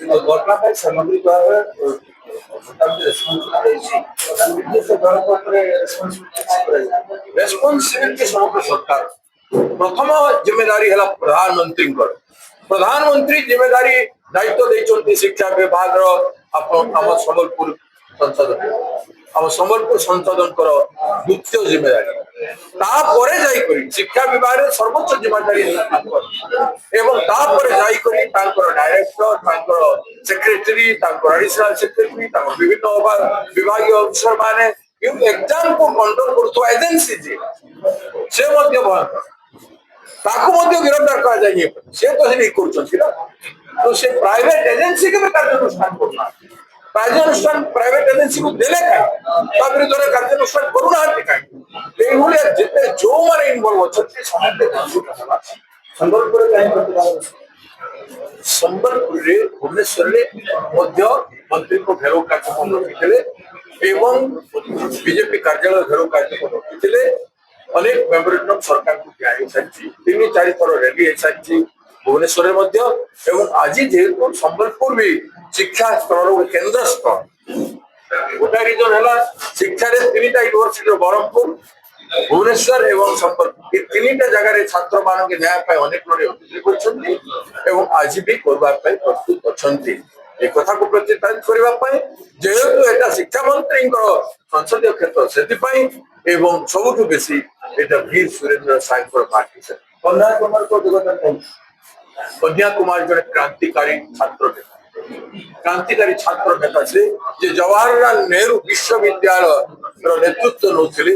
ଘଟଣା ସାମଗ୍ରିକ ଭାବେ ରେସ୍ପନ୍ସିବିଲିଟି ସମଗ୍ର ସରକାର प्रथम जिम्मेदारी है प्रधानमंत्री प्रधानमंत्री जिम्मेदारी दायित्व देते शिक्षा विभाग आम संबलपुर संसद आम संबलपुर संसदन द्वितीय जिम्मेदारी शिक्षा विभाग सर्वोच्च जिम्मेदारी एवं डायरेक्टर सेक्रेटरी एडिशनल सेक्रेटरी विभिन्न विभाग अफिसर माने एग्जाम को कंट्रोल कर एजेंसी जी से गिरफ्तार कर तो से प्राइवेट एजेंसी के कार्यानुष्ठान करना प्राइवेट एजेंसी को देले विरुद्ध कार्यानुष्ठान करूना जिते जो मैंने इनवल्व अच्छा संबलपुर भुवनेश्वर मंत्री को घेराव कार्यक्रम रखी एवं बीजेपी कार्यालय घेराव कार्यक्रम रखी अनेक मेमोरेंडम सरकार को दिया सारी 3-4 थर रैली सारी भुवनेश्वर आज जेहेतु संबलपुर भी शिक्षा स्तर केन्द्र स्तर गोटा रिजन है शिक्षा 3टा यूनिवर्सिटी ब्रह्मपुर भुवनेश्वर एवं संबलपुर ये 3टा जगह छात्र मान न्याय अनेक लड़े आज भी करने प्रस्तुत अच्छा एक कथा को प्रतिपादित करने जेहेतु एटा शिक्षा मंत्री संसदीय क्षेत्र से सबुठ बेसी वीर सुरेंद्र साई पार्टी से कन्याकुमार को योगदान कन्याकुमार जड़े क्रांतिकारी छात्र नेता से जवाहरलाल नेहरू विश्वविद्यालय नेतृत्व नौले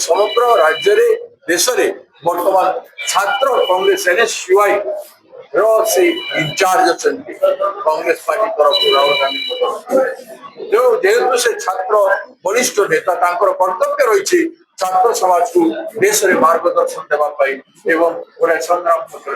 समग्र राज्य देश में वर्तमान छात्र कांग्रेस NSUI इंचार्ज अच्छा कांग्रेस पार्टी तरफ राहुल गांधी जो जेहेतु से छात्र वरिष्ठ नेता कर्तव्य रही छात्र समाज को देश में मार्गदर्शन देवाई गोटे संग्राम पत्र